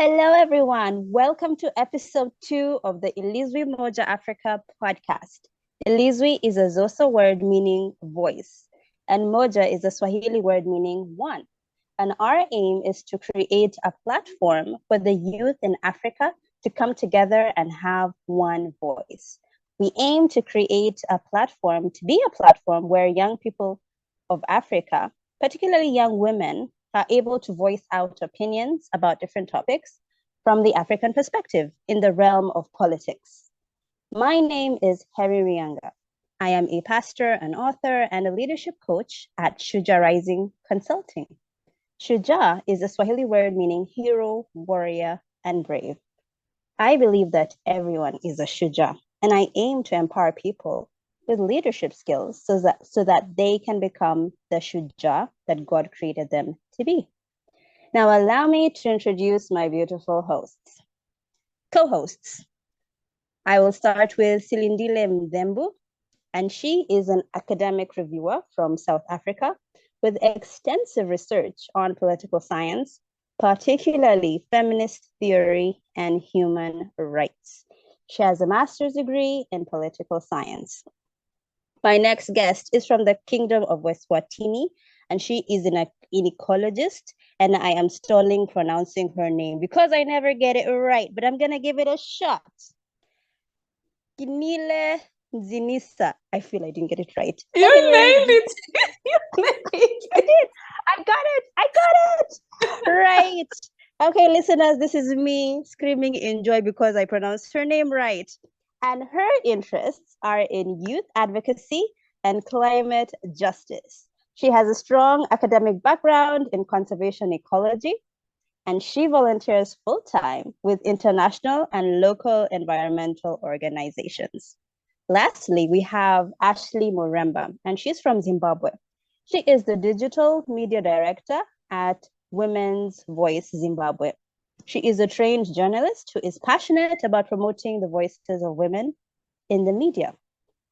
Hello, everyone. Welcome to episode 2 of the Ilizwi Moja Africa podcast. Ilizwi is a Xhosa word meaning voice, and Moja is a Swahili word meaning one. And our aim is to create a platform for the youth in Africa to come together and have one voice. We aim to create a platform, to be a platform where young people of Africa, particularly young women, are able to voice out opinions about different topics from the African perspective in the realm of politics. My name is Harry Rianga. I am a pastor, an author, and a leadership coach at Shuja Rising Consulting. Shuja is a Swahili word meaning hero, warrior, and brave. I believe that everyone is a Shuja, and I aim to empower people with leadership skills so that they can become the Shuja that God created them to be. Now, allow me to introduce my beautiful hosts, co-hosts. I will start with Silindile Mdembu, and she is an academic reviewer from South Africa with extensive research on political science, particularly feminist theory and human rights. She has a master's degree in political science. My next guest is from the Kingdom of Eswatini, and she is an ecologist, and I am stalling pronouncing her name because I never get it right, but I'm gonna give it a shot. Kinile Zinisa. I feel I didn't get it right. You nailed it. I did. I got it. Right. Okay, listeners, this is me screaming in joy because I pronounced her name right. And her interests are in youth advocacy and climate justice. She has a strong academic background in conservation ecology, and she volunteers full-time with international and local environmental organizations. Lastly, we have Ashley Muremba, and she's from Zimbabwe. She is the digital media director at Women's Voice Zimbabwe. She is a trained journalist who is passionate about promoting the voices of women in the media.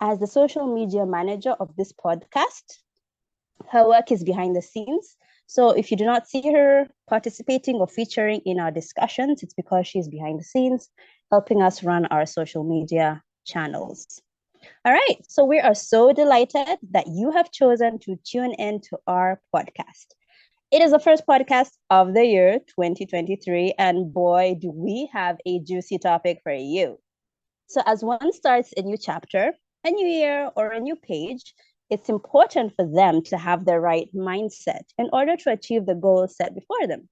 As the social media manager of this podcast, her work is behind the scenes. So if you do not see her participating or featuring in our discussions, it's because she's behind the scenes, helping us run our social media channels. All right, so we are so delighted that you have chosen to tune in to our podcast. It is the first podcast of the year 2023, and boy, do we have a juicy topic for you. So as one starts a new chapter, a new year, or a new page, it's important for them to have the right mindset in order to achieve the goals set before them.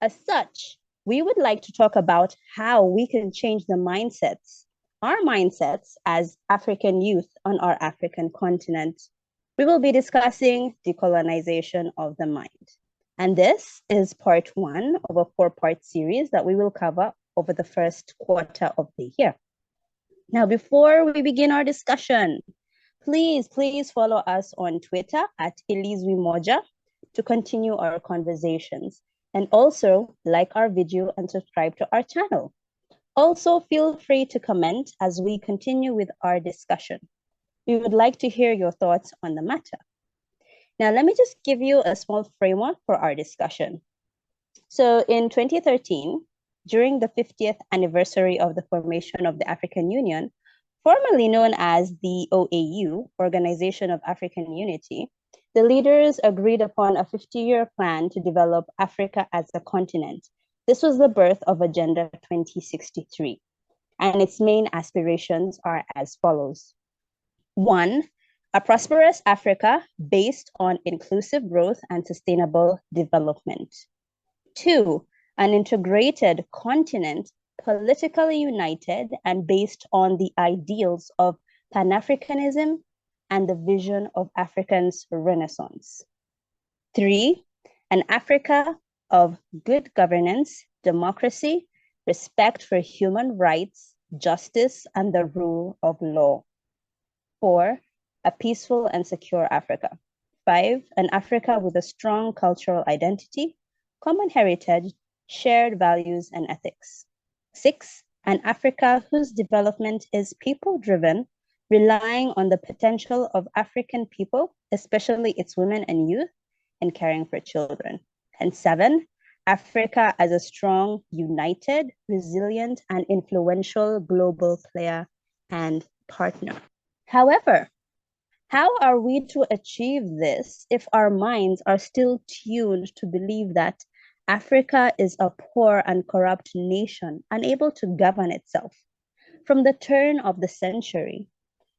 As such, we would like to talk about how we can change our mindsets as African youth on our African continent. We will be discussing decolonization of the mind. And this is part 1 of a 4-part series that we will cover over the first quarter of the year. Now, before we begin our discussion, please follow us on Twitter at Ilizwi Moja to continue our conversations. And also like our video and subscribe to our channel. Also, feel free to comment as we continue with our discussion. We would like to hear your thoughts on the matter. Now, let me just give you a small framework for our discussion. So in 2013, during the 50th anniversary of the formation of the African Union, formerly known as the OAU, Organization of African Unity, the leaders agreed upon a 50-year plan to develop Africa as a continent. This was the birth of Agenda 2063, and its main aspirations are as follows. 1, a prosperous Africa based on inclusive growth and sustainable development. 2, an integrated continent, politically united and based on the ideals of Pan-Africanism and the vision of Africa's Renaissance. 3, an Africa of good governance, democracy, respect for human rights, justice, and the rule of law. 4, a peaceful and secure Africa. 5, an Africa with a strong cultural identity, common heritage, shared values, and ethics. 6, an Africa whose development is people-driven, relying on the potential of African people, especially its women and youth, and caring for children. And 7, Africa as a strong, united, resilient, and influential global player and partner. However, how are we to achieve this if our minds are still tuned to believe that Africa is a poor and corrupt nation, unable to govern itself? From the turn of the century,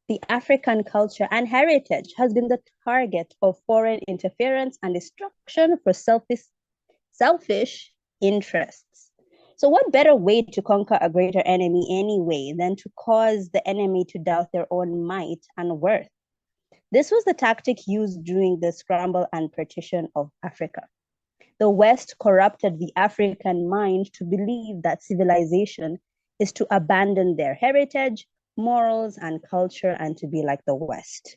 the African culture and heritage has been the target of foreign interference and destruction for selfish interests. So, what better way to conquer a greater enemy anyway than to cause the enemy to doubt their own might and worth? This was the tactic used during the scramble and partition of Africa. The West corrupted the African mind to believe that civilization is to abandon their heritage, morals, and culture and to be like the West.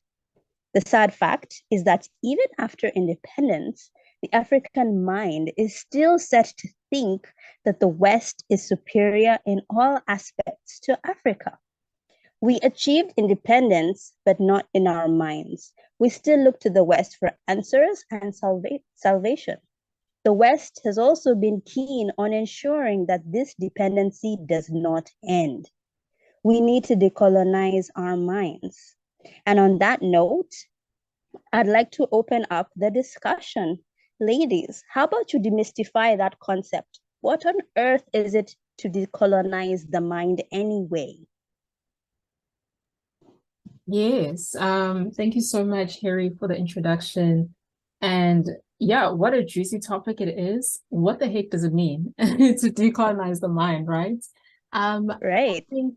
The sad fact is that even after independence, the African mind is still set to think that the West is superior in all aspects to Africa. We achieved independence, but not in our minds. We still look to the West for answers and salvation. The West has also been keen on ensuring that this dependency does not end. We need to decolonize our minds. And on that note, I'd like to open up the discussion. Ladies, how about you demystify that concept? What on earth is it to decolonize the mind anyway? Yes, thank you so much, Harry, for the introduction. And yeah, what a juicy topic it is. What the heck does it mean to decolonize the mind, right? Right. I think,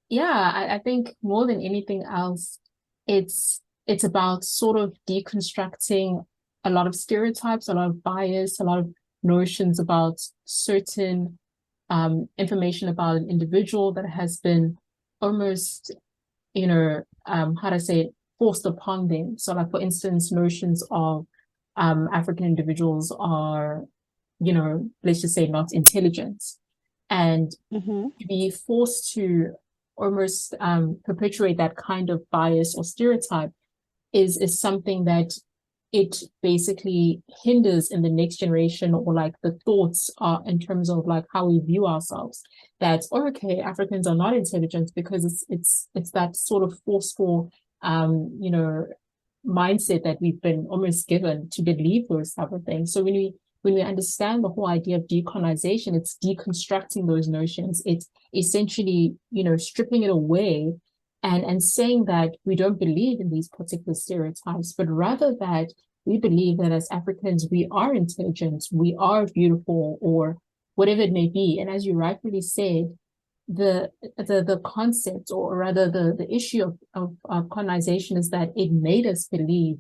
yeah, I think more than anything else, it's about sort of deconstructing a lot of stereotypes, a lot of bias, a lot of notions about certain information about an individual that has been almost how to say it, forced upon them. So like, for instance, notions of African individuals are, let's just say not intelligent. And to be forced to almost perpetuate that kind of bias or stereotype is something that it basically hinders in the next generation, or like the thoughts are in terms of like how we view ourselves, that okay, Africans are not intelligent, because it's that sort of forceful mindset that we've been almost given to believe those type of things. So when we understand the whole idea of decolonization, it's deconstructing those notions. It's essentially stripping it away and saying that we don't believe in these particular stereotypes, but rather that we believe that as Africans, we are intelligent, we are beautiful, or whatever it may be. And as you rightfully said, the concept, or rather the issue of colonization, is that it made us believe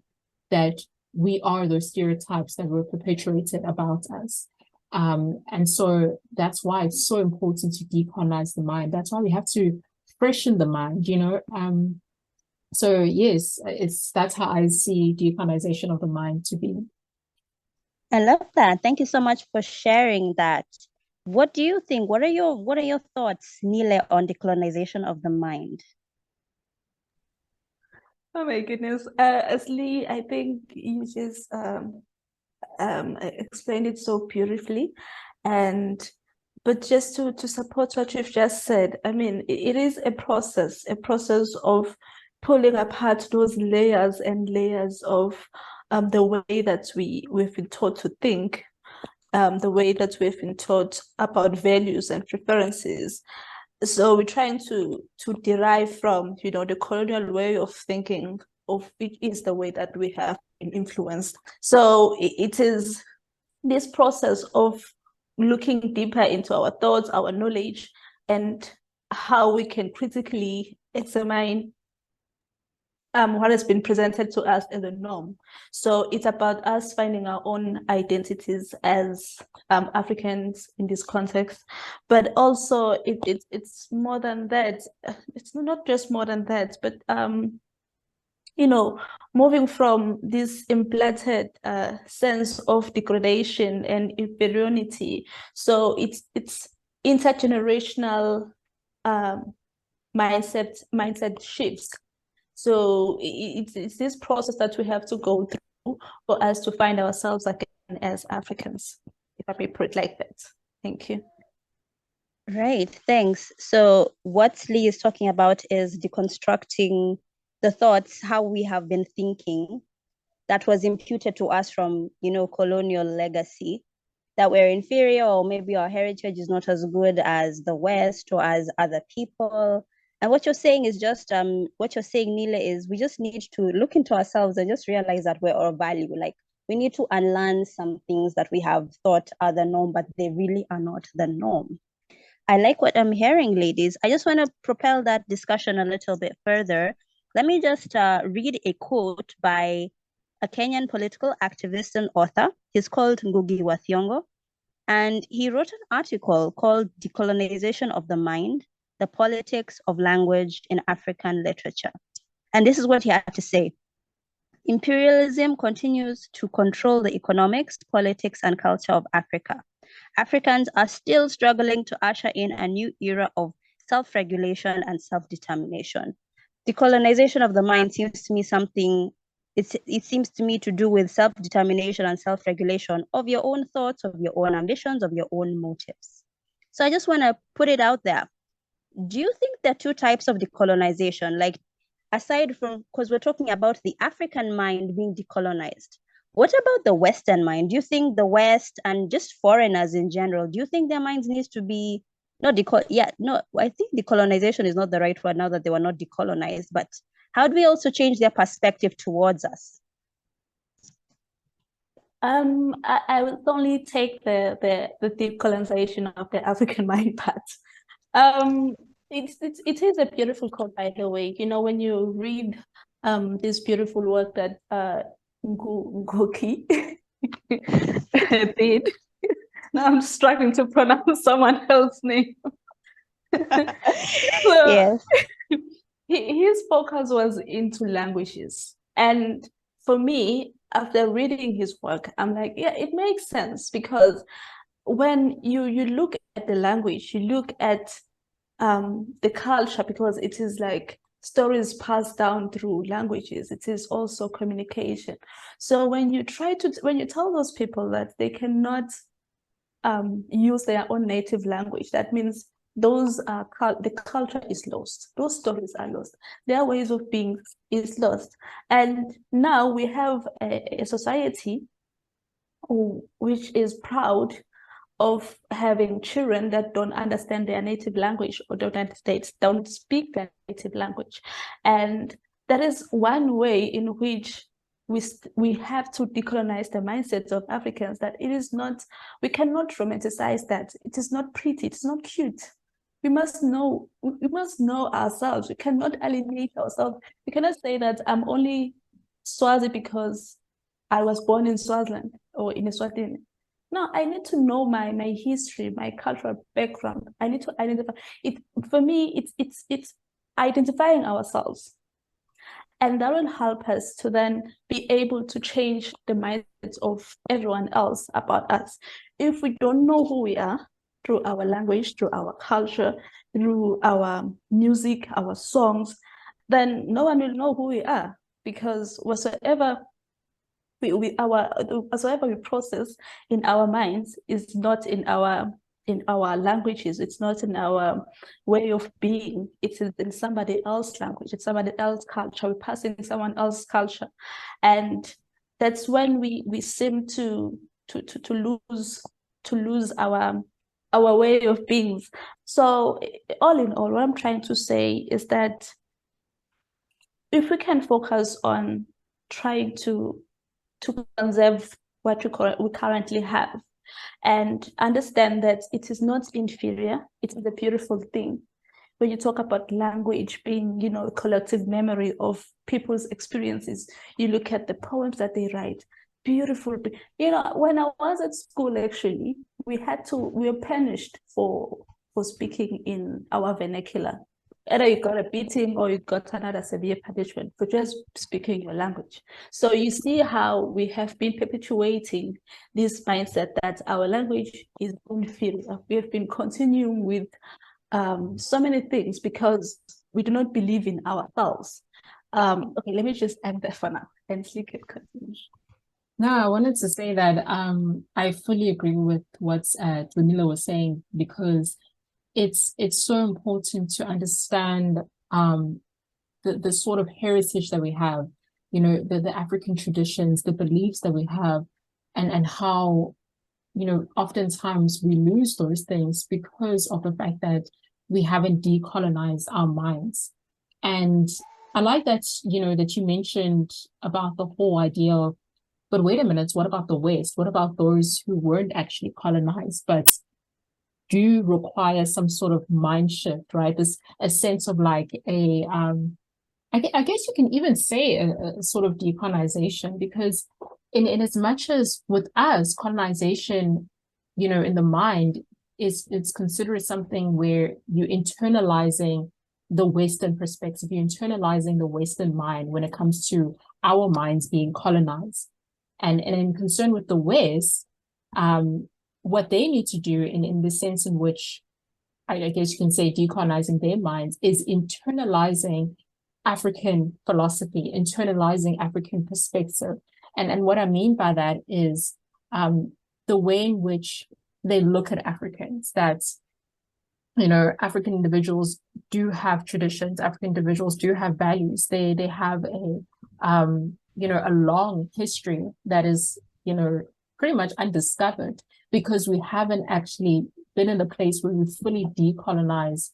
that we are those stereotypes that were perpetuated about us. And so that's why it's so important to decolonize the mind. That's why we have to freshen the mind, so yes, that's how I see decolonization of the mind to be. I love that. Thank you so much for sharing that. What do you think? What are your thoughts, Nile, on decolonization of the mind? Oh my goodness. Asli, I think you just explained it so beautifully. But just to support what you've just said, I mean, it is a process of pulling apart those layers and layers of the way that we've been taught to think, the way that we've been taught about values and preferences. So we're trying to derive from, the colonial way of thinking, of which is the way that we have been influenced. So it is this process of looking deeper into our thoughts, our knowledge, and how we can critically examine what has been presented to us as a norm. So it's about us finding our own identities as Africans in this context, but also it's more than that. It's not just more than that, but moving from this implanted sense of degradation and inferiority. So it's intergenerational mindset shifts. So it's this process that we have to go through for us to find ourselves again as Africans. if I may put it like that. Thank you. Right, thanks. So what Lee is talking about is deconstructing the thoughts, how we have been thinking that was imputed to us from, colonial legacy, that we're inferior, or maybe our heritage is not as good as the West or as other people. And what you're saying is just what you're saying, Nile, is we just need to look into ourselves and just realize that we're of value. Like we need to unlearn some things that we have thought are the norm, but they really are not the norm. I like what I'm hearing, ladies. I just want to propel that discussion a little bit further. Let me just read a quote by a Kenyan political activist and author. He's called Ngugi wa Thiong'o, and he wrote an article called Decolonization of the Mind, the Politics of Language in African Literature. And this is what he had to say. Imperialism continues to control the economics, politics, and culture of Africa. Africans are still struggling to usher in a new era of self-regulation and self-determination. Decolonization of the mind seems to me something, it seems to me to do with self-determination and self-regulation of your own thoughts, of your own ambitions, of your own motives. So I just want to put it out there. Do you think there are two types of decolonization? Like, aside from, because we're talking about the African mind being decolonized, what about the Western mind? Do you think the West and just foreigners in general, do you think their minds needs to be not no, I think decolonization is not the right word now that they were not decolonized, but how do we also change their perspective towards us? I will only take the decolonization of the African mind part. It is a beautiful quote, by the way. When you read this beautiful work that Ngoki did. Now I'm struggling to pronounce someone else's name. So Yes. his focus was into languages. And for me, after reading his work, I'm like, yeah, it makes sense, because when you look at the language, you look at the culture, because it is like stories passed down through languages. It is also communication. So when you tell those people that they cannot use their own native language, that means the culture is lost. Those stories are lost. Their ways of being is lost. And now we have a society which is proud of having children that don't understand their native language or don't speak their native language. And that is one way in which we have to decolonize the mindsets of Africans, that we cannot romanticize that. It is not pretty, it's not cute. We must know ourselves. We cannot alienate ourselves. We cannot say that I'm only Swazi because I was born in Swaziland or in Eswatini. No, I need to know my history, my cultural background. I need to identify it. For me, it's identifying ourselves. And that will help us to then be able to change the mindsets of everyone else about us. If we don't know who we are through our language, through our culture, through our music, our songs, then no one will know who we are, because whatsoever we process in our minds is not in our languages. It's not in our way of being. It is in somebody else's language. It's somebody else's culture. We're passing someone else's culture, and that's when we seem to lose our way of being. So all in all, what I'm trying to say is that if we can focus on trying to conserve what we currently have, and understand that it is not inferior, it is a beautiful thing. When you talk about language being, a collective memory of people's experiences, you look at the poems that they write, beautiful. When I was at school, actually, we were punished for speaking in our vernacular. Either you got a beating or you got another severe punishment for just speaking your language. So you see how we have been perpetuating this mindset that our language is inferior. We have been continuing with so many things because we do not believe in ourselves. Okay, let me just end there for now and Sleek can continue. No, I wanted to say that I fully agree with what Danilo was saying, because it's so important to understand the sort of heritage that we have, the African traditions, the beliefs that we have, and how, oftentimes we lose those things because of the fact that we haven't decolonized our minds. And I like that, that you mentioned about the whole idea of, but wait a minute, what about the West? What about those who weren't actually colonized, but do require some sort of mind shift, right? This a sense of like I guess you can even say a sort of decolonization, because in as much as with us, colonization, in the mind it's considered something where you're internalizing the Western perspective, you're internalizing the Western mind when it comes to our minds being colonized. And in concern with the West, what they need to do in the sense in which I guess you can say decolonizing their minds is internalizing African philosophy, internalizing African perspective. And what I mean by that is the way in which they look at Africans, that, African individuals do have traditions, African individuals do have values. They have a long history that is, pretty much undiscovered, because we haven't actually been in a place where we fully decolonize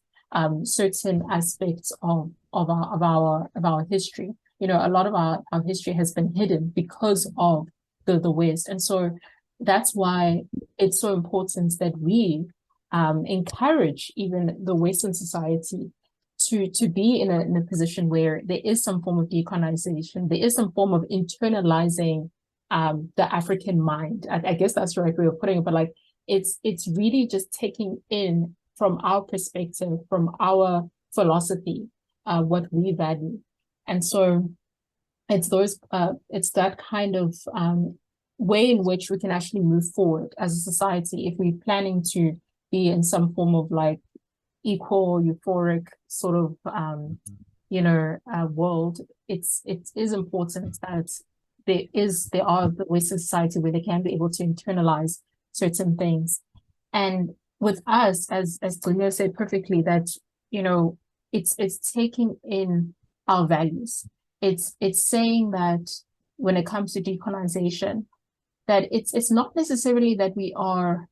certain aspects of our history. A lot of our history has been hidden because of the West. And so that's why it's so important that we encourage even the Western society to be in a position where there is some form of decolonization, there is some form of internalizing the African mind. I guess that's the right way of putting it, but like it's really just taking in from our perspective, from our philosophy, what we value. And so it's that kind of way in which we can actually move forward as a society if we're planning to be in some form of like equal, euphoric sort of world. It is important that there are the Western society where they can be able to internalize certain things. And with us, as Tonio said perfectly, that it's taking in our values. It's saying that when it comes to decolonization, that it's not necessarily that we are,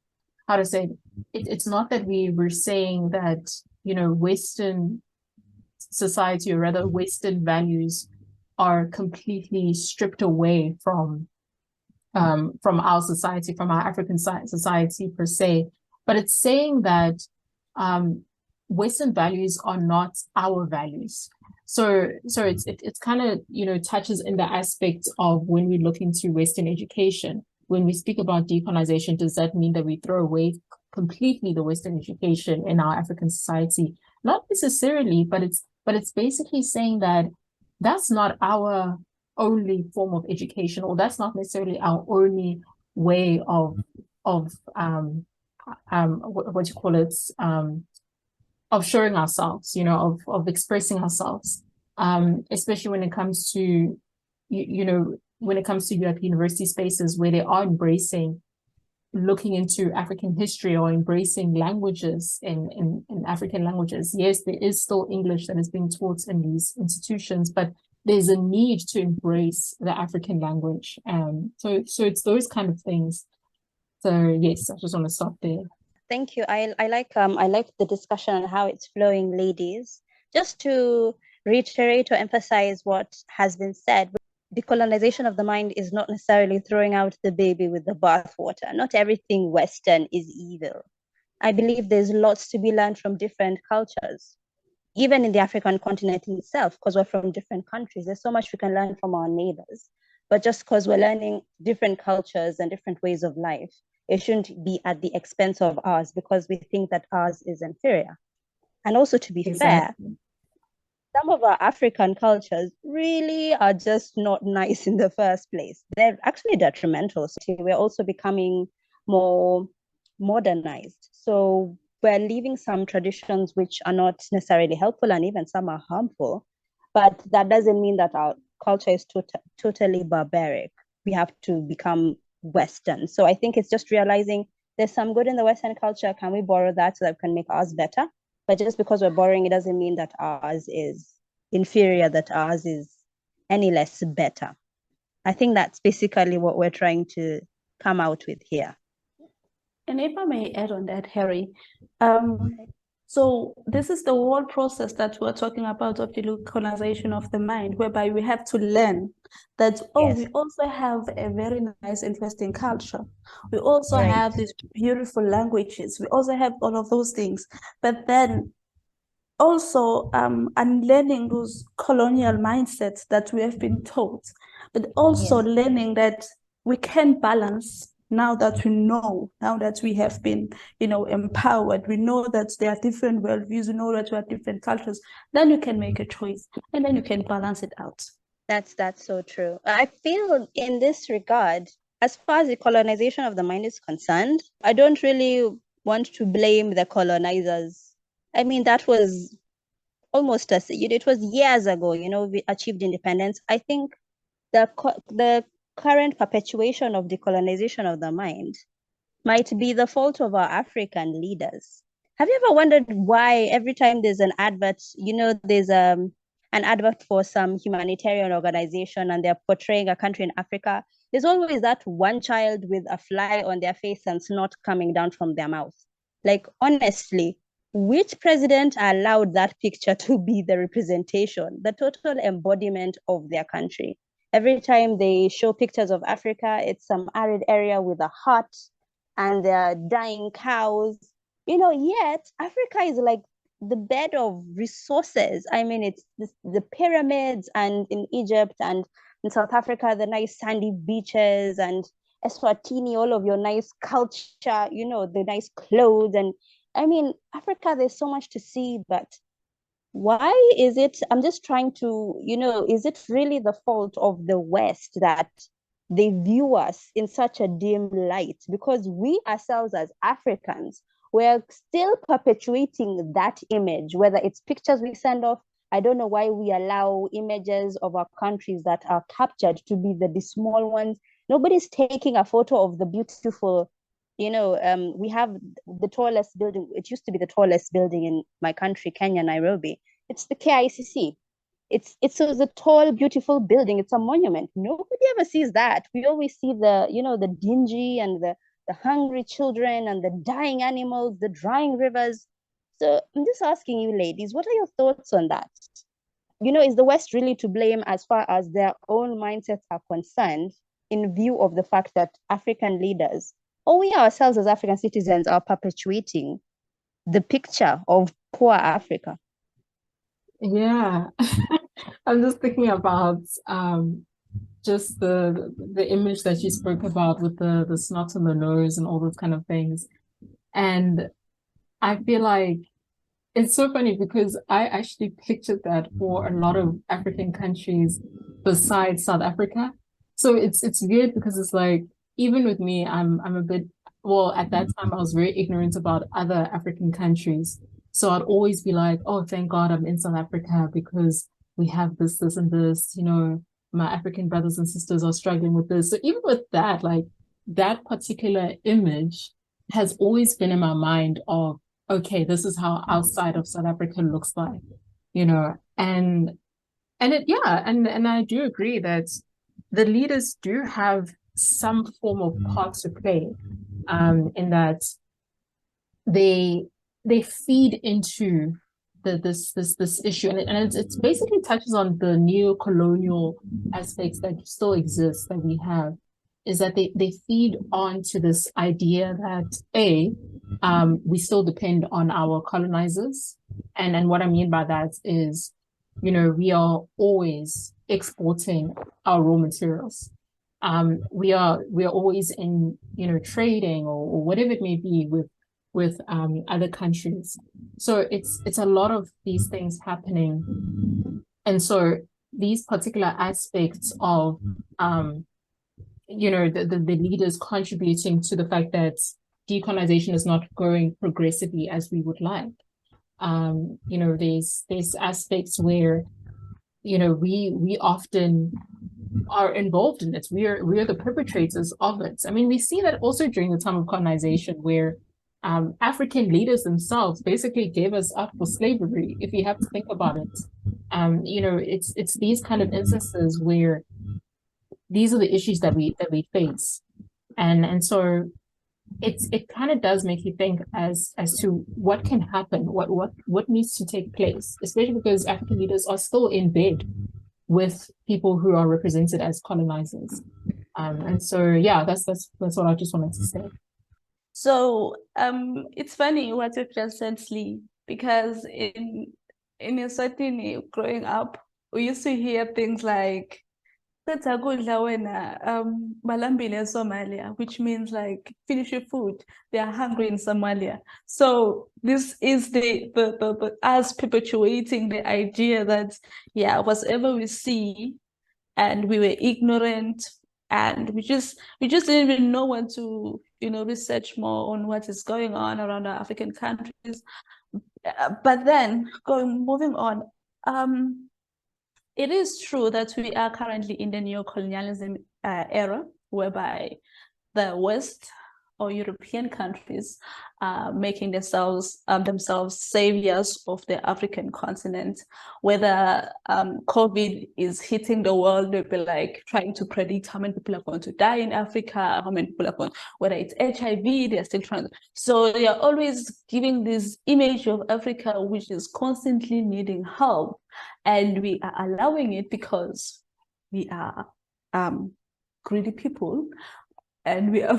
how to say it's not that we were saying that Western society, or rather Western values, are completely stripped away from our society, from our African society per se, but it's saying that Western values are not our values. So it's kind of touches in the aspect of when we look into Western education. When we speak about decolonization, does that mean that we throw away completely the Western education in our African society? Not necessarily, but it's basically saying that that's not our only form of education, or that's not necessarily our only way of what you call it, of showing ourselves, of expressing ourselves, especially when it comes to when it comes to Europe university spaces where they are embracing looking into African history, or embracing languages in African languages. Yes, there is still English that is being taught in these institutions, but there's a need to embrace the African language. So it's those kind of things. So yes, I just want to stop there. Thank you. I like the discussion on how it's flowing, ladies. Just to reiterate or emphasize what has been said, decolonization of the mind is not necessarily throwing out the baby with the bathwater. Not everything Western is evil. I believe there's lots to be learned from different cultures, even in the African continent itself, because we're from different countries. There's so much we can learn from our neighbors. But just because we're learning different cultures and different ways of life, it shouldn't be at the expense of ours because we think that ours is inferior. And also, to be fair, some of our African cultures really are just not nice in the first place. They're actually detrimental. So we're also becoming more modernized. So we're leaving some traditions which are not necessarily helpful, and even some are harmful. But that doesn't mean that our culture is totally barbaric. we have to become Western. So I think it's just realizing there's some good in the Western culture. Can we borrow that so that we can make ours better? But just because we're borrowing, it doesn't mean that ours is inferior, that ours is any less better. I think that's basically what we're trying to come out with here. And if I may add on that, Harry, so this is the whole process that we're talking about of the decolonization of the mind, whereby we have to learn that, oh, we also have a very nice, interesting culture. We also have these beautiful languages. We also have all of those things. But then also unlearning those colonial mindsets that we have been taught, but also learning that we can balance now that we know, now that we have been, empowered, we know that there are different worldviews, we know that there are different cultures, then you can make a choice and then you can balance it out. That's so true. I feel in this regard, as far as the colonization of the mind is concerned, I don't really want to blame the colonizers. I mean, that was almost it was years ago, we achieved independence. I think the current perpetuation of decolonization of the mind might be the fault of our African leaders. Have you ever wondered why every time there's an advert, there's an advert for some humanitarian organization and they're portraying a country in Africa, there's always that one child with a fly on their face and snot coming down from their mouth? Like, honestly, which president allowed that picture to be the representation, the total embodiment of their country? Every time they show pictures of Africa, it's some arid area with a hut and they're dying cows. Yet Africa is like the bed of resources. I mean, it's the pyramids, and in Egypt and in South Africa, the nice sandy beaches, and Eswatini, all of your nice culture, the nice clothes. And I mean, Africa, there's so much to see, but why is it, I'm just trying to, is it really the fault of the West that they view us in such a dim light? Because we ourselves as Africans, we're still perpetuating that image, whether it's pictures we send off. I don't know why we allow images of our countries that are captured to be the small ones. Nobody's taking a photo of the beautiful, we have the tallest building. It used to be the tallest building in my country, Kenya, Nairobi. It's the KICC. It's a tall, beautiful building. It's a monument. Nobody ever sees that. We always see the dingy and the hungry children and the dying animals, the drying rivers. So I'm just asking you, ladies, what are your thoughts on that? Is the West really to blame as far as their own mindsets are concerned, in view of the fact that African leaders, or we ourselves as African citizens, are perpetuating the picture of poor Africa? Yeah, I'm just thinking about just the image that you spoke about with the snot on the nose and all those kind of things. And I feel like it's so funny because I actually pictured that for a lot of African countries besides South Africa. So it's weird because it's like, even with me, I'm a bit, well, at that time I was very ignorant about other African countries. So I'd always be like, oh, thank God I'm in South Africa because we have this, this, and this, my African brothers and sisters are struggling with this. So even with that, like that particular image has always been in my mind of, okay, this is how outside of South Africa looks like, and I do agree that the leaders do have some form of part to play, in that they feed into this issue, and it's basically touches on the neo-colonial aspects that still exist, that we have, is that they feed on to this idea that we still depend on our colonizers, and what I mean by that is, we are always exporting our raw materials. We are always in trading or whatever it may be with other countries. So it's a lot of these things happening, and so these particular aspects of the leaders contributing to the fact that decolonization is not going progressively as we would like. There's aspects where we often are involved in it. We are the perpetrators of it. I mean, we see that also during the time of colonization, where African leaders themselves basically gave us up for slavery, if you have to think about it. It's these kind of instances where these are the issues that we face. And so it kind of does make you think as to what can happen, what needs to take place, especially because African leaders are still in bed with people who are represented as colonizers. And so yeah, that's what I just wanted to say. So it's funny what you've just said, Slee, because in Eswatini, growing up, we used to hear things like balambile Somalia, which means like finish your food. They are hungry in Somalia. So this is the us perpetuating the idea that whatever we see, and we were ignorant, and we just didn't even know when to research more on what is going on around our African countries. But then moving on, it is true that we are currently in the neo-colonialism era, whereby the West or European countries making themselves saviors of the African continent. Whether COVID is hitting the world, they'll be like trying to predict how many people are going to die in Africa, how many people are going, whether it's HIV, they're still trying. So they are always giving this image of Africa, which is constantly needing help. And we are allowing it because we are greedy people. And we are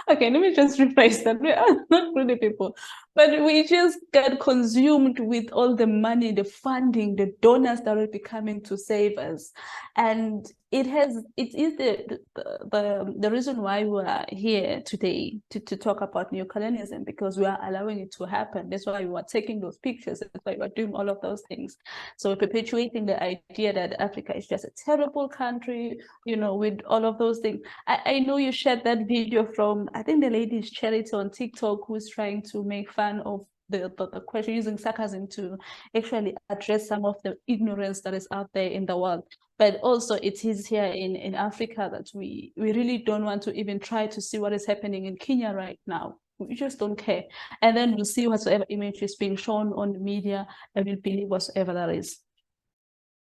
okay, let me just rephrase that. We are not greedy people, but we just get consumed with all the money, the funding, the donors that will be coming to save us. And it is the reason why we are here today to talk about neocolonialism, because we are allowing it to happen. That's why we are taking those pictures. That's why we are doing all of those things. So we're perpetuating the idea that Africa is just a terrible country, with all of those things. I know you shared that video from, I think, the lady's charity on TikTok, who's trying to make fun of the question, using sarcasm to actually address some of the ignorance that is out there in the world. But also it is here in Africa that we really don't want to even try to see what is happening in Kenya right now. We just don't care. And then we'll see whatever image is being shown on the media, and we'll believe whatever that is.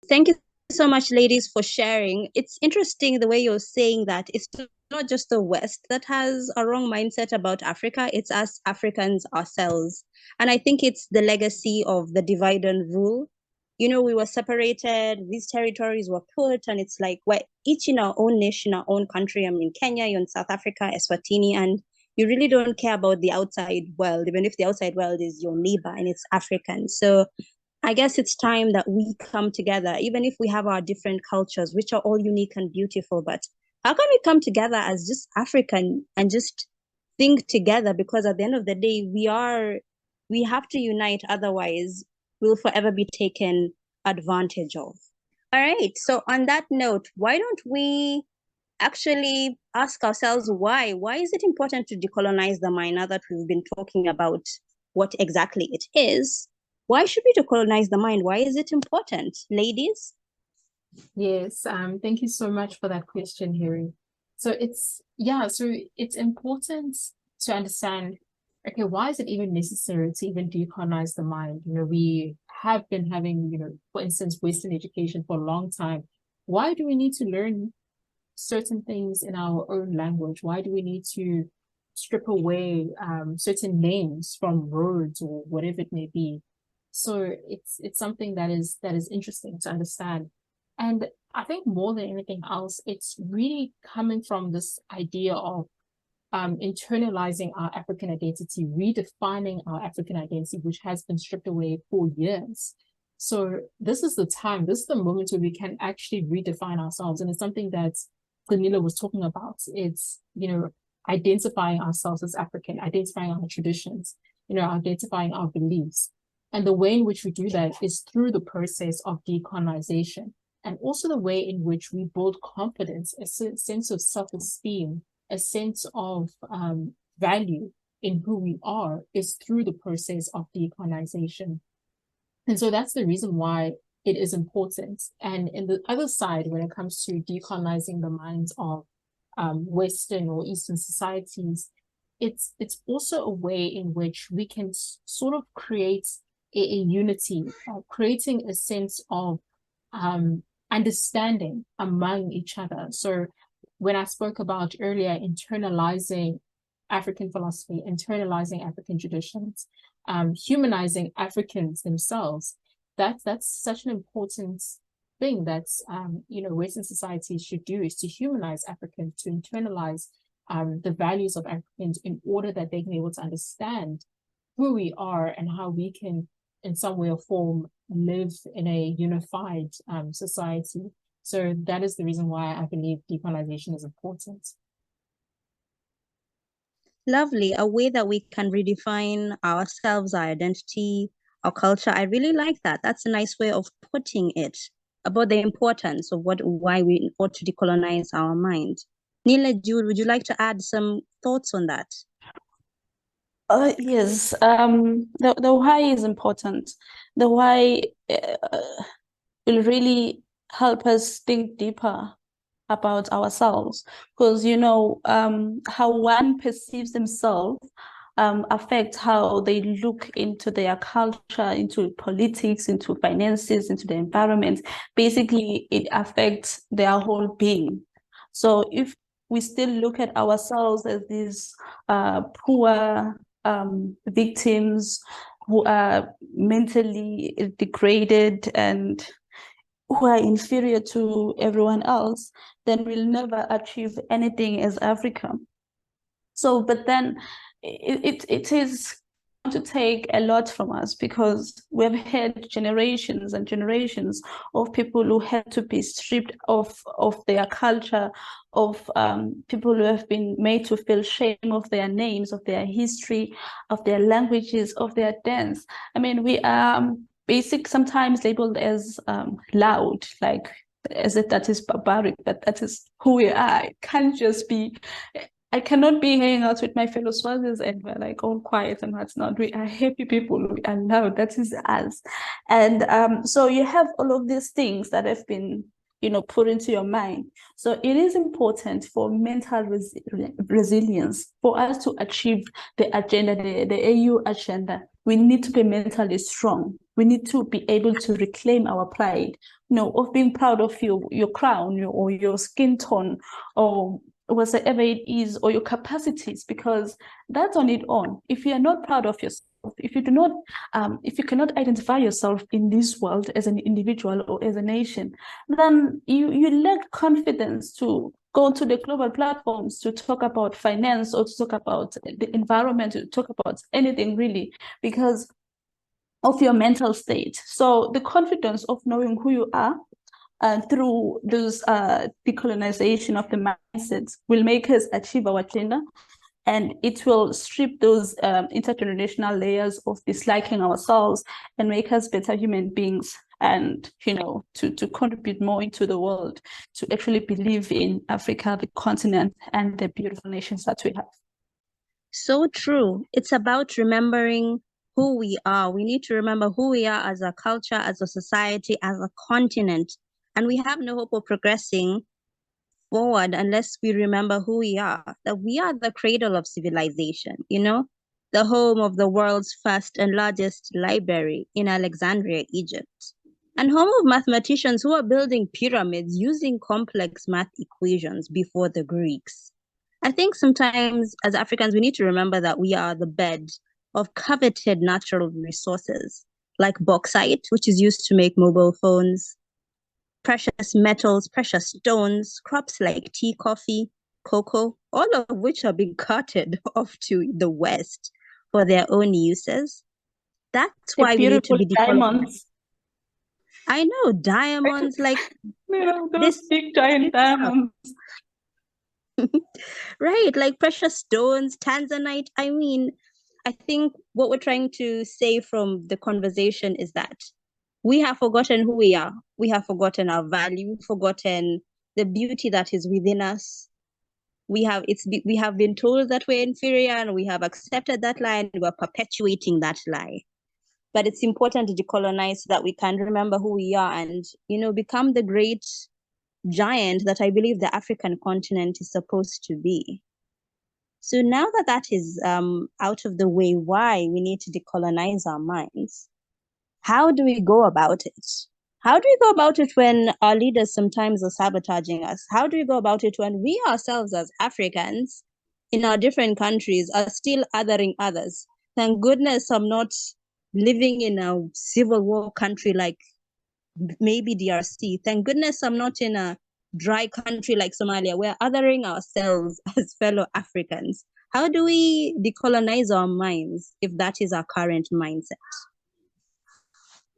Thank you so much, ladies, for sharing. It's interesting the way you're saying that it's not just the West that has a wrong mindset about Africa, it's us Africans ourselves. And I think it's the legacy of the divide and rule. We were separated, these territories were put, and it's like we're each in our own nation, our own country. I'm in Kenya, you're in South Africa, Eswatini, and you really don't care about the outside world, even if the outside world is your neighbor and it's African. So I guess it's time that we come together, even if we have our different cultures, which are all unique and beautiful. But how can we come together as just African and just think together? Because at the end of the day, we have to unite. Otherwise, we'll forever be taken advantage of. All right. So on that note, why don't we actually ask ourselves why? Why is it important to decolonize the mind now that we've been talking about what exactly it is? Why should we decolonize the mind? Why is it important, ladies? Yes, thank you so much for that question, Harry. So it's important to understand, okay, why is it even necessary to even decolonize the mind? We have been having, for instance, Western education for a long time. Why do we need to learn certain things in our own language? Why do we need to strip away certain names from roads or whatever it may be? So it's something that is interesting to understand. And I think more than anything else, it's really coming from this idea of internalizing our African identity, redefining our African identity, which has been stripped away for years. So this is the time, this is the moment where we can actually redefine ourselves. And it's something that Camilla was talking about. It's, identifying ourselves as African, identifying our traditions, identifying our beliefs. And the way in which we do that is through the process of decolonization, and also the way in which we build confidence, a sense of self-esteem, a sense of value in who we are, is through the process of decolonization. And so that's the reason why it is important. And in the other side, when it comes to decolonizing the minds of Western or Eastern societies, it's also a way in which we can sort of create a unity, creating a sense of understanding among each other. So when I spoke about earlier internalizing African philosophy, internalizing African traditions, humanizing Africans themselves, that's such an important thing that Western societies should do, is to humanize Africans, to internalize the values of Africans in order that they can be able to understand who we are and how we can, in some way or form, live in a unified society. So that is the reason why I believe decolonization is important. Lovely, a way that we can redefine ourselves, our identity, our culture. I really like that. That's a nice way of putting it, about the importance of why we ought to decolonize our mind. Nila, Jude, would you like to add some thoughts on that? Yes, the why is important. The why will really help us think deeper about ourselves, because how one perceives themselves affects how they look into their culture, into politics, into finances, into the environment. Basically, it affects their whole being. So if we still look at ourselves as these poor victims who are mentally degraded and who are inferior to everyone else, then we'll never achieve anything as Africa. So, but then it is to take a lot from us, because we've had generations and generations of people who had to be stripped of their culture, of people who have been made to feel shame of their names, of their history, of their languages, of their dance. I mean, we are sometimes labeled as loud, like as if that is barbaric, but that is who we are. It can't just be. I cannot be hanging out with my fellow Swazis and we're like all quiet and what's not. We are happy people. We are loud. That is us. And so you have all of these things that have been, put into your mind. So it is important for mental resilience, for us to achieve the agenda, the AU agenda. We need to be mentally strong. We need to be able to reclaim our pride, of being proud of your crown, or your skin tone, or whatever it is, or your capacities, because that's on its own. If you are not proud of yourself, if you do not, if you cannot identify yourself in this world as an individual or as a nation, then you lack confidence to go to the global platforms to talk about finance, or to talk about the environment, to talk about anything really, because of your mental state. So the confidence of knowing who you are through this decolonization of the mindsets will make us achieve our agenda, and it will strip those intergenerational layers of disliking ourselves and make us better human beings, and to contribute more into the world, to actually believe in Africa, the continent, and the beautiful nations that we have. So true. It's about remembering who we are. We need to remember who we are as a culture, as a society, as a continent. And we have no hope of progressing forward unless we remember who we are, that we are the cradle of civilization, the home of the world's first and largest library in Alexandria, Egypt, and home of mathematicians who are building pyramids using complex math equations before the Greeks. I think sometimes as Africans, we need to remember that we are the bed of coveted natural resources like bauxite, which is used to make mobile phones, precious metals, precious stones, crops like tea, coffee, cocoa, all of which are being carted off to the West for their own uses. That's why we need to be diamonds. I know, diamonds, like those big giant diamonds. Right, like precious stones, tanzanite. I mean, I think what we're trying to say from the conversation is that we have forgotten who we are. We have forgotten our value, forgotten the beauty that is within us. We have been told that we're inferior, and we have accepted that lie, and we're perpetuating that lie. but it's important to decolonize so that we can remember who we are and, become the great giant that I believe the African continent is supposed to be. So now that that is out of the way, why we need to decolonize our minds, how do we go about it? How do we go about it when our leaders sometimes are sabotaging us? How do we go about it when we ourselves as Africans in our different countries are still othering others? Thank goodness I'm not living in a civil war country like maybe DRC. Thank goodness I'm not in a dry country like Somalia. We're othering ourselves as fellow Africans. How do we decolonize our minds if that is our current mindset?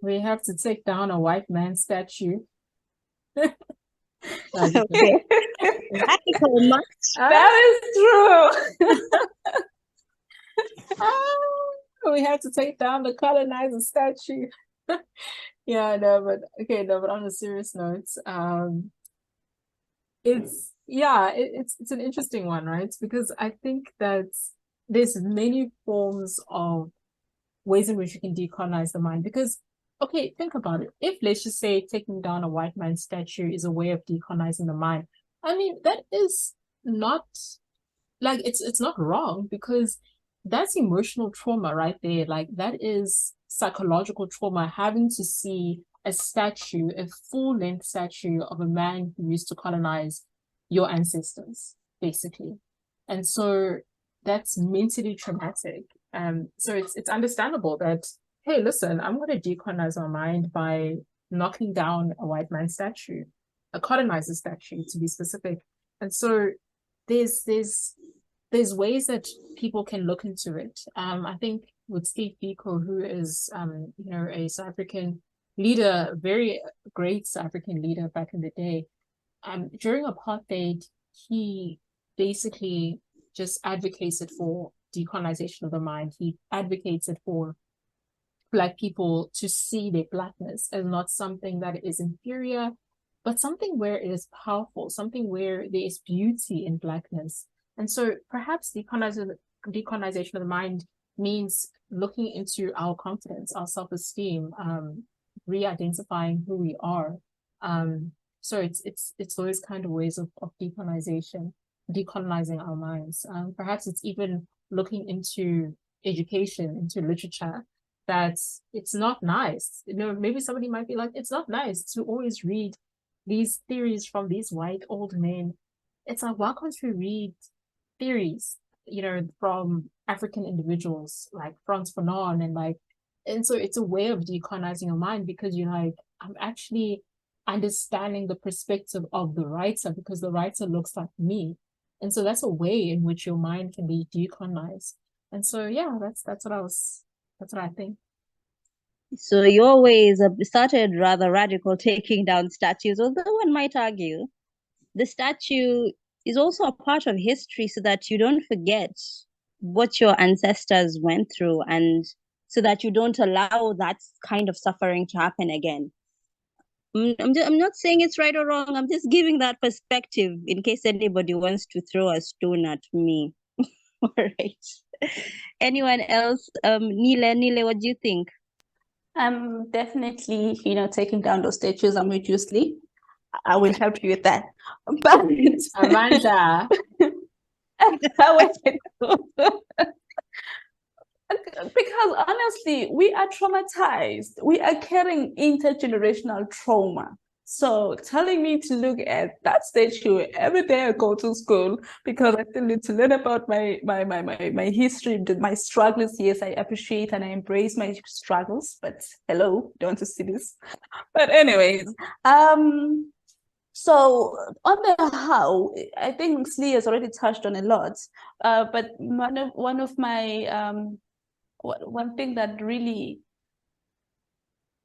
We have to take down a white man statue. Okay. Radical much. That is true. We have to take down the colonizer statue. Yeah, no, but okay, no, but on a serious note, it's an interesting one, right? Because I think that there's many forms of ways in which you can decolonize the mind. Because, okay, think about it. If, let's just say, taking down a white man's statue is a way of decolonizing the mind, I mean, that is not, like, it's not wrong, because that's emotional trauma right there. Like, that is psychological trauma, having to see a statue, a full-length statue of a man who used to colonize your ancestors, basically. And so that's mentally traumatic. So it's understandable that, hey, listen, I'm going to decolonize my mind by knocking down a white man statue, a colonizer statue to be specific. And so there's ways that people can look into it. I think with Steve Biko, who is a South African leader, very great South African leader back in the day, during apartheid, he basically just advocated for decolonization of the mind. He advocated for Black people to see their Blackness as not something that is inferior, but something where it is powerful, something where there is beauty in Blackness. And so perhaps decolonization of the mind means looking into our confidence, our self-esteem, re-identifying who we are. So it's those kind of ways of decolonization, decolonizing our minds. Perhaps it's even looking into education, into literature, that it's not nice. Maybe somebody might be like, it's not nice to always read these theories from these white old men. It's like, why can't we read theories, from African individuals like Frantz Fanon and so it's a way of decolonizing your mind, because you're like, I'm actually understanding the perspective of the writer, because the writer looks like me. And so that's a way in which your mind can be decolonized. And so, yeah, that's what I think. So your ways started rather radical, taking down statues, although one might argue the statue is also a part of history so that you don't forget what your ancestors went through, and so that you don't allow that kind of suffering to happen again. I'm not saying it's right or wrong. I'm just giving that perspective in case anybody wants to throw a stone at me. All right. Anyone else? Nile, what do you think? Definitely, taking down those statues. I'm with you, Lee. I will help you with that. But Amanda. Because honestly, we are traumatized. We are carrying intergenerational trauma. So telling me to look at that statue every day I go to school, because I still need to learn about my history, my struggles. Yes, I appreciate and I embrace my struggles, but hello, don't want to see this. But anyways, so on the how, I think Slee has already touched on a lot. But one of my one thing that really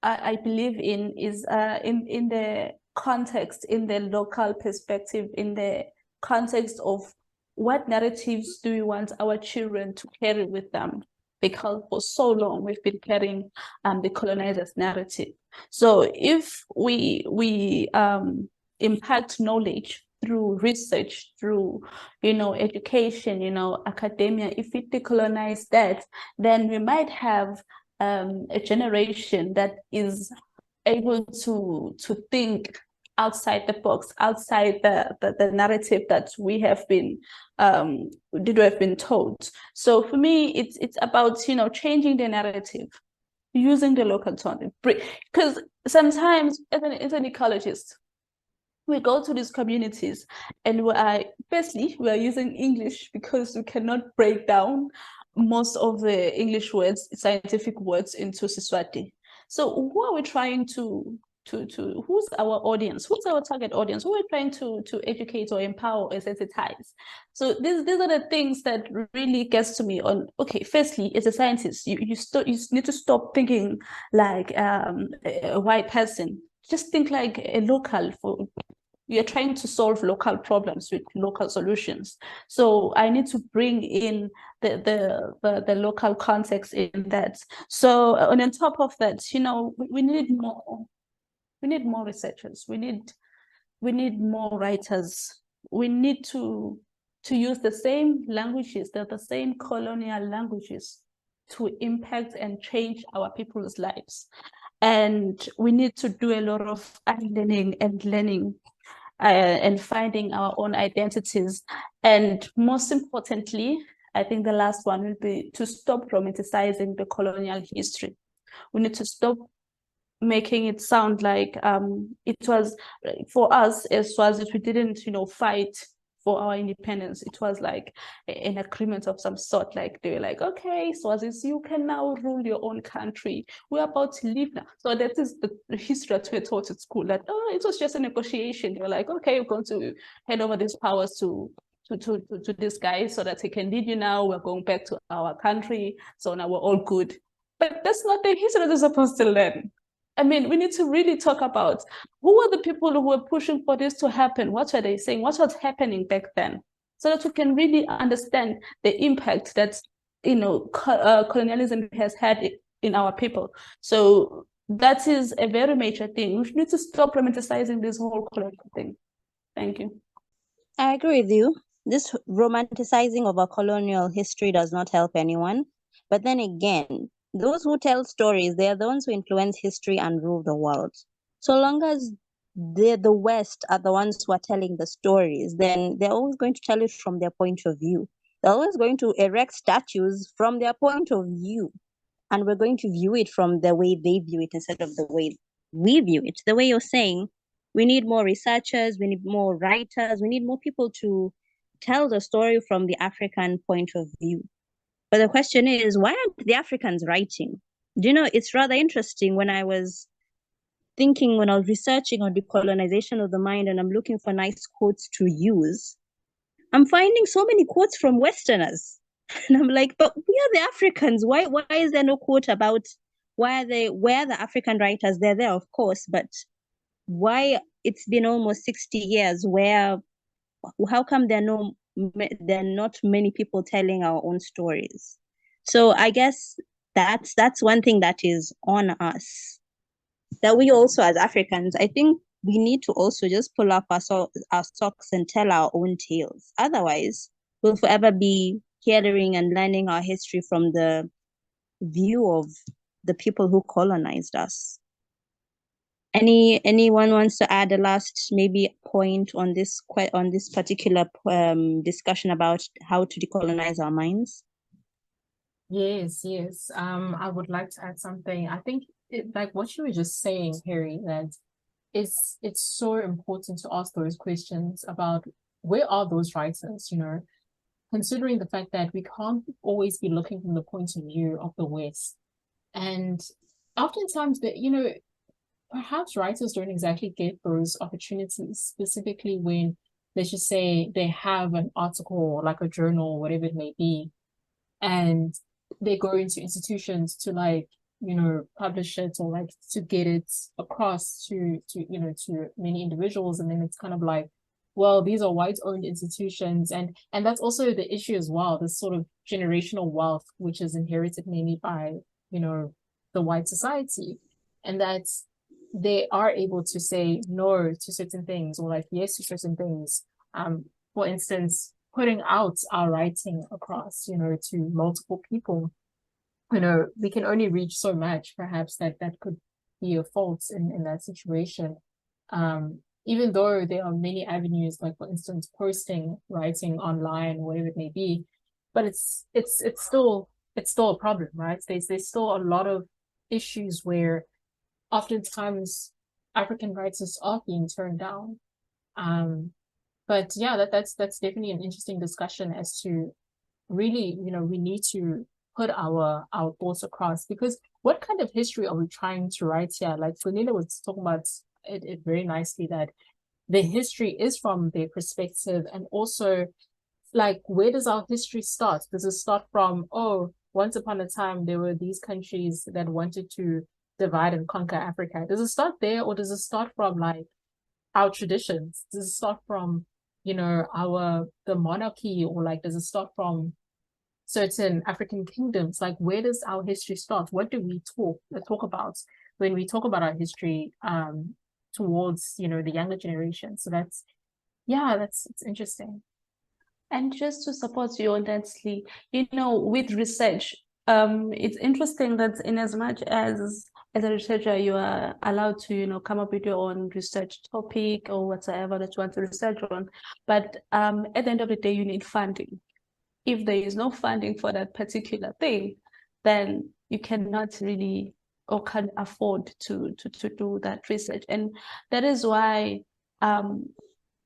I believe in is in the context, in the local perspective, in the context of what narratives do we want our children to carry with them? Because for so long we've been carrying the colonizers' narrative. So if we impact knowledge through research, through education, academia, if we decolonize that, then we might have a generation that is able to think outside the box, outside the narrative that we have been told. So for me, it's about changing the narrative, using the local tone, because sometimes as an ecologist, we go to these communities and firstly, we are using English because we cannot break down most of the English words, scientific words, into Siswati. So who are we trying to who's our audience? Who's our target audience? Who are we trying to educate or empower or sensitize? So these are the things that really gets to me on, okay, firstly, as a scientist, you need to stop thinking like a white person. Just think like a local. You're trying to solve local problems with local solutions. So I need to bring in the local context in that. So on top of that, we need more. We need more researchers. We need more writers. We need to use the same languages, the same colonial languages, to impact and change our people's lives. And we need to do a lot of unlearning and learning, and finding our own identities. And most importantly, I think the last one will be to stop romanticizing the colonial history. We need to stop making it sound like it was, for us as Swazis, we didn't fight for our independence. It was like an agreement of some sort. Like they were like, okay, Swazis, you can now rule your own country. We're about to leave now. So that is the history that we're taught at school, that it was just a negotiation. They were like, okay, we're going to hand over these powers to this guy so that he can lead you now. We're going back to our country. So now we're all good. But that's not the history that they're supposed to learn. I mean, we need to really talk about who are the people who were pushing for this to happen? What are they saying? What was happening back then? So that we can really understand the impact that, colonialism has had in our people. So that is a very major thing. We need to stop romanticizing this whole colonial thing. Thank you. I agree with you. This romanticizing of our colonial history does not help anyone. But then again, those who tell stories, they are the ones who influence history and rule the world. So long as the West are the ones who are telling the stories, then they're always going to tell it from their point of view. They're always going to erect statues from their point of view. And we're going to view it from the way they view it instead of the way we view it. The way you're saying, we need more researchers, we need more writers, we need more people to tell the story from the African point of view. But the question is, why aren't the Africans writing? Do you know, it's rather interesting when I was researching on decolonization of the mind and I'm looking for nice quotes to use, I'm finding so many quotes from Westerners. And I'm like, but we are the Africans. Why is there no quote about where the African writers? They're there, of course, but why it's been almost 60 years how come there are not many people telling our own stories? So I guess that's one thing that is on us, that we also as Africans, I think we need to also just pull up our socks and tell our own tales. Otherwise, we'll forever be hearing and learning our history from the view of the people who colonized us. Anyone wants to add a last maybe point on this particular discussion about how to decolonize our minds? Yes. I would like to add something. I think like what you were just saying, Harry, that it's so important to ask those questions about where are those writers, considering the fact that we can't always be looking from the point of view of the West. And oftentimes that, perhaps writers don't exactly get those opportunities, specifically when, let's just say, they have an article, like a journal, whatever it may be, and they go into institutions to publish it or like to get it across to many individuals. And then it's kind of like, well, these are white owned institutions. And that's also the issue as well, this sort of generational wealth, which is inherited mainly by, the white society. And that's, they are able to say no to certain things or like yes to certain things. For instance, putting out our writing across, to multiple people. we can only reach so much. Perhaps that could be a fault in that situation. Even though there are many avenues, like for instance, posting, writing online, whatever it may be, but it's still a problem, right? There's still a lot of issues where oftentimes African writers are being turned down. But yeah, that's definitely an interesting discussion as to really, we need to put our thoughts across, because what kind of history are we trying to write here? Like Funile was talking about it very nicely, that the history is from their perspective, and also like, where does our history start? Does it start from, oh, once upon a time there were these countries that wanted to divide and conquer Africa? Does it start there, or does it start from like our traditions? Does it start from, the monarchy, or like does it start from certain African kingdoms? Like, where does our history start? What do we talk about when we talk about our history towards, the younger generation? So it's interesting. And just to support you on that, Lee, with research, it's interesting that in as much as a researcher, you are allowed to, come up with your own research topic or whatever that you want to research on. But at the end of the day, you need funding. If there is no funding for that particular thing, then you cannot really or can't afford to do that research. And that is why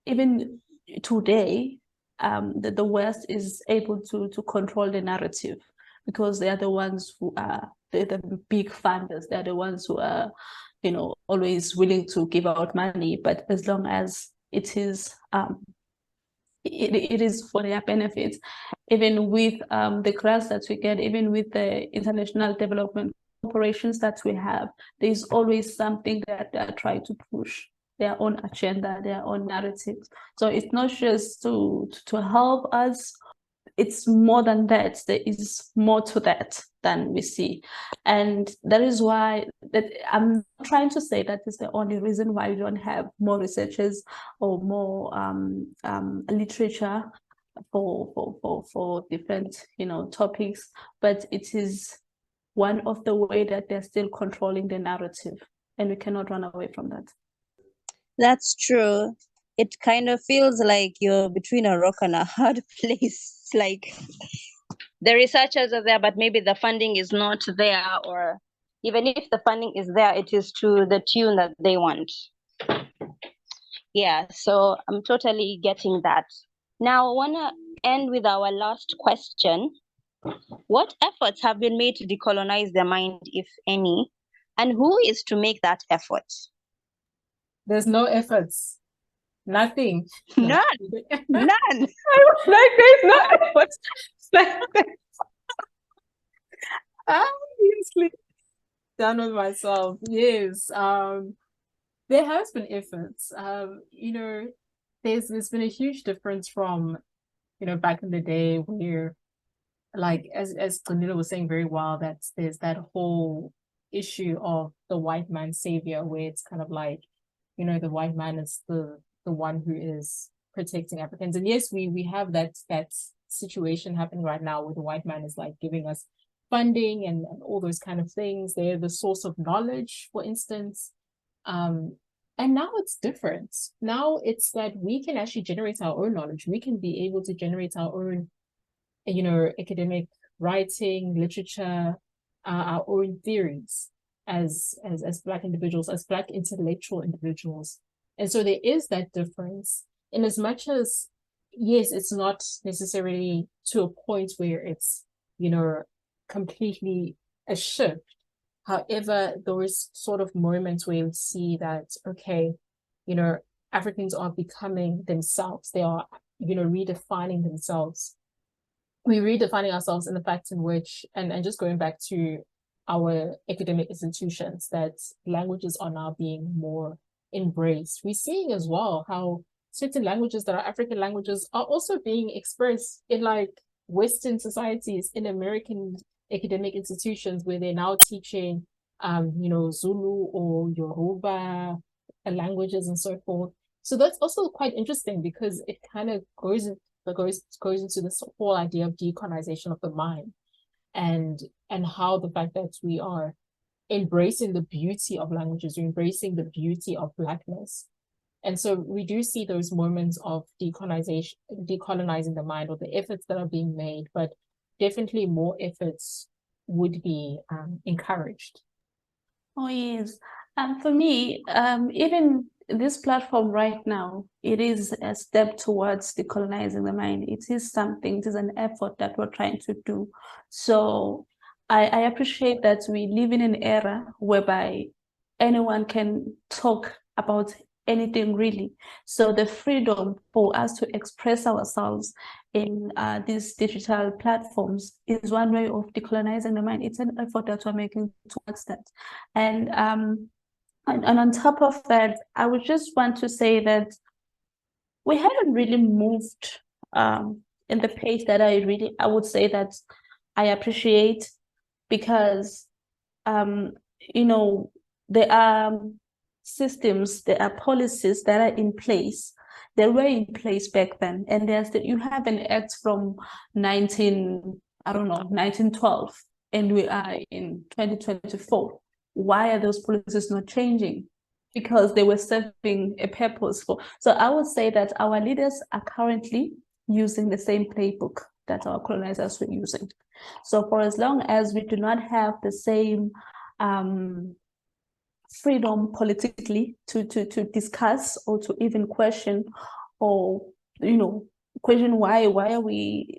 even today, the West is able to control the narrative, because they are the ones who are the big funders. They're the ones who are, always willing to give out money. But as long as it is it is for their benefit, even with the grants that we get, even with the international development corporations that we have, there's always something that they are trying to push, their own agenda, their own narratives. So it's not just to help us, it's more than that. There is more to that than we see. And that is why that I'm trying to say that is the only reason why we don't have more researchers or more literature for different, topics. But it is one of the way that they're still controlling the narrative, and we cannot run away from that. That's true. It kind of feels like you're between a rock and a hard place. Like, the researchers are there, but maybe the funding is not there, or even if the funding is there, it is to the tune that they want. Yeah, so I'm totally getting that. Now, I want to end with our last question. What efforts have been made to decolonize the mind, if any, and who is to make that effort? There's no efforts. Nothing. None. None. I was like, there's no efforts. Obviously done with myself. Yes. There has been efforts. There's been a huge difference from, back in the day where, like, as Glenila was saying very well, that there's that whole issue of the white man savior, where it's kind of like, the white man is the one who is protecting Africans. And yes, we have that situation happening right now where the white man is like giving us funding and all those kind of things. They're the source of knowledge, for instance. And now it's different. Now it's that we can actually generate our own knowledge. We can be able to generate our own, academic writing, literature, our own theories as Black individuals, as Black intellectual individuals. And so there is that difference, in as much as, yes, it's not necessarily to a point where it's, completely a shift. However, those sort of moments where we see that, okay, Africans are becoming themselves. They are, redefining themselves. We're redefining ourselves in the fact in which, and just going back to our academic institutions, that languages are now being more embraced. We're seeing as well how certain languages that are African languages are also being expressed in like Western societies, in American academic institutions, where they're now teaching, Zulu or Yoruba languages and so forth. So that's also quite interesting, because it kind of goes into this whole idea of decolonization of the mind. and how the fact that we are embracing the beauty of languages, we're embracing the beauty of Blackness. And so we do see those moments of decolonizing the mind, or the efforts that are being made, but definitely more efforts would be encouraged. Oh, yes. For me, even this platform right now, it is a step towards decolonizing the mind. It is something, it is an effort that we're trying to do. So I appreciate that we live in an era whereby anyone can talk about anything really. So the freedom for us to express ourselves in these digital platforms is one way of decolonizing the mind. It's an effort that we're making towards that. And on top of that, I would just want to say that we haven't really moved in the pace that I would say that I appreciate, because you know, there are systems, there are policies that are in place. They were in place back then, and you have an act from 1912, and we are in 2024. Why are those policies not changing? Because they were serving a purpose for. So I would say that our leaders are currently using the same playbook that our colonizers were using. So for as long as we do not have the same freedom politically to discuss or to even question, or question why are we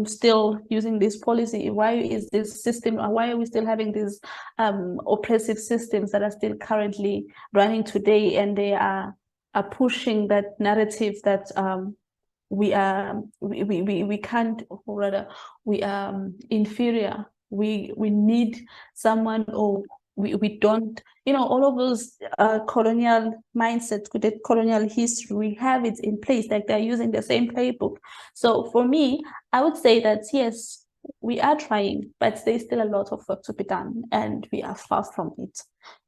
still using this policy, why is this system, why are we still having these oppressive systems that are still currently running today, and they are pushing that narrative that we can't, or rather we are inferior, we need someone, or we don't, all of those colonial mindsets, with the colonial history, we have it in place, like they're using the same playbook. So for me, I would say that yes, we are trying, but there's still a lot of work to be done, and we are far from it.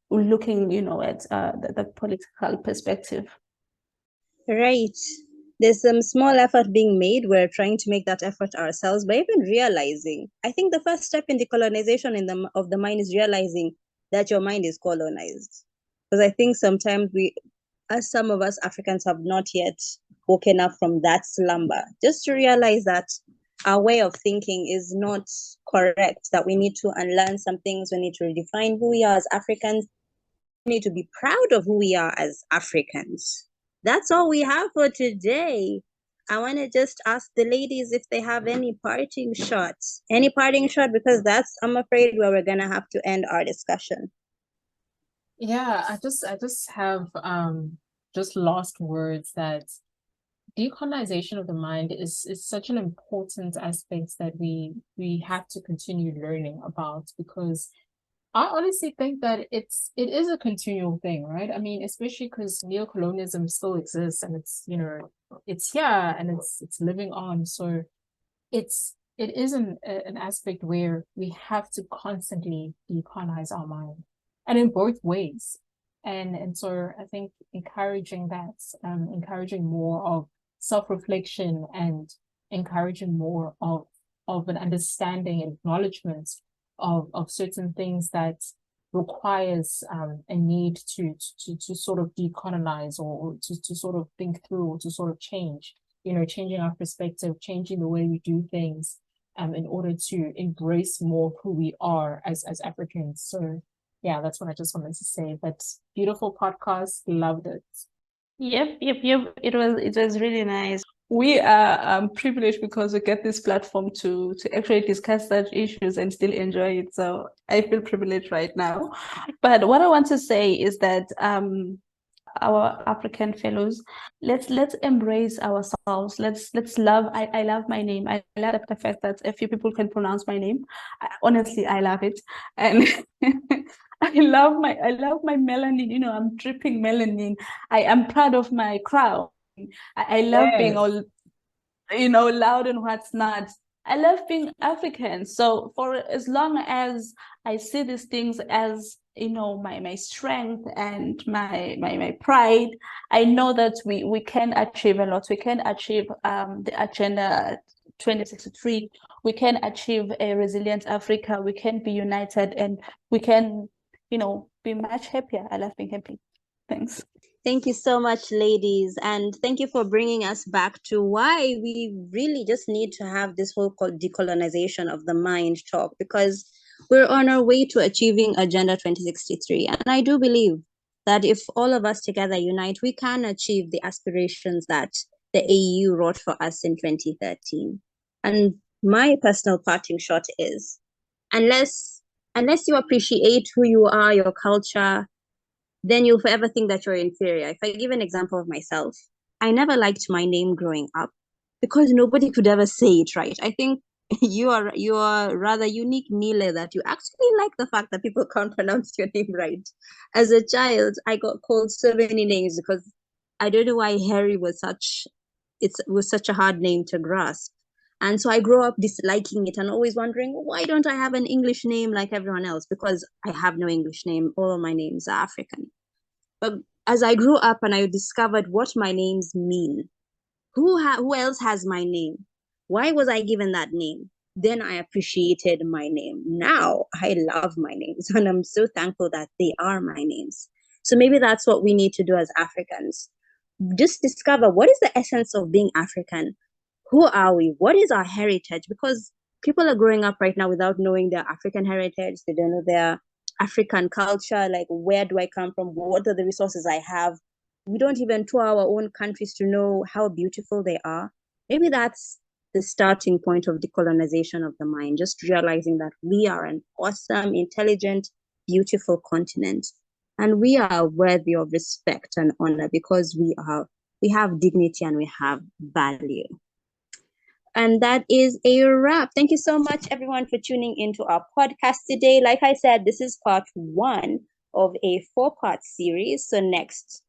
We're looking, at the political perspective. Right. There's some small effort being made. We're trying to make that effort ourselves, but even realizing, I think the first step in decolonization of the mind is realizing that your mind is colonized. Because I think sometimes some of us Africans have not yet woken up from that slumber, just to realize that our way of thinking is not correct, that we need to unlearn some things, we need to redefine who we are as Africans, we need to be proud of who we are as Africans. That's all we have for today. I want to just ask the ladies if they have any parting shots. Any parting shot, because that's, I'm afraid, where we're gonna have to end our discussion. Yeah, I just have just last words, that decolonization of the mind is such an important aspect that we have to continue learning about, because I honestly think that it is a continual thing, right? I mean, especially because neocolonialism still exists, and it's here, and it's living on. So it is an aspect where we have to constantly decolonize our mind, and in both ways. And so I think encouraging that, encouraging more of self-reflection, and encouraging more of an understanding and acknowledgement of certain things that requires a need to sort of decolonize, or to sort of think through, or to sort of change, changing our perspective, changing the way we do things, in order to embrace more who we are as Africans. So yeah, that's what I just wanted to say. But beautiful podcast, loved it. Yep. It was really nice. We are privileged because we get this platform to actually discuss such issues and still enjoy it. So I feel privileged right now. But what I want to say is that our African fellows, let's embrace ourselves. Let's love. I love my name. I love the fact that a few people can pronounce my name. Honestly, I love it, and I love my melanin. I'm dripping melanin. I am proud of my crown. I love being all, loud and what's not. I love being African. So for as long as I see these things as, my strength and my pride, I know that we can achieve a lot. We can achieve the Agenda 2063, we can achieve a resilient Africa, we can be united, and we can, be much happier. I love being happy. Thanks. Thank you so much, ladies. And thank you for bringing us back to why we really just need to have this whole decolonization of the mind talk, because we're on our way to achieving Agenda 2063. And I do believe that if all of us together unite, we can achieve the aspirations that the AU wrote for us in 2013. And my personal parting shot is, unless you appreciate who you are, your culture, then you'll forever think that you're inferior. If I give an example of myself, I never liked my name growing up because nobody could ever say it right. I think you are rather unique, Nile, that you actually like the fact that people can't pronounce your name right. As a child, I got called so many names because I don't know why Harry was such a hard name to grasp. And so I grew up disliking it and always wondering, why don't I have an English name like everyone else? Because I have no English name. All of my names are African. But as I grew up and I discovered what my names mean, who else has my name? Why was I given that name? Then I appreciated my name. Now I love my names and I'm so thankful that they are my names. So maybe that's what we need to do as Africans. Just discover what is the essence of being African. Who are we? What is our heritage? Because people are growing up right now without knowing their African heritage. They don't know their African culture. Like, where do I come from? What are the resources I have? We don't even tour our own countries to know how beautiful they are. Maybe that's the starting point of decolonization of the mind, just realizing that we are an awesome, intelligent, beautiful continent. And we are worthy of respect and honor because we have dignity and we have value. And that is a wrap. Thank you so much, everyone, for tuning into our podcast today. Like I said, this is part 1 of a 4-part series. So next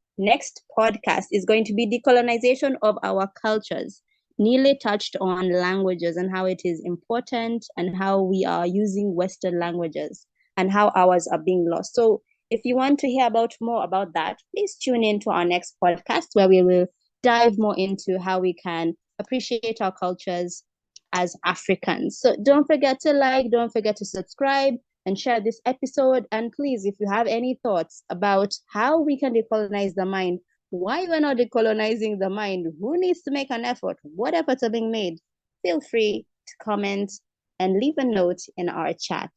podcast is going to be decolonization of our cultures. Nearly touched on languages and how it is important and how we are using Western languages and how ours are being lost. So if you want to hear more about that, please tune in to our next podcast where we will dive more into how we can appreciate our cultures as Africans. So don't forget to like, don't forget to subscribe and share this episode. And please, if you have any thoughts about how we can decolonize the mind, why we're not decolonizing the mind, who needs to make an effort, what efforts are being made, feel free to comment and leave a note in our chat.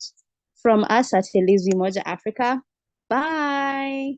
From us at Ilizwi Moja Africa, bye.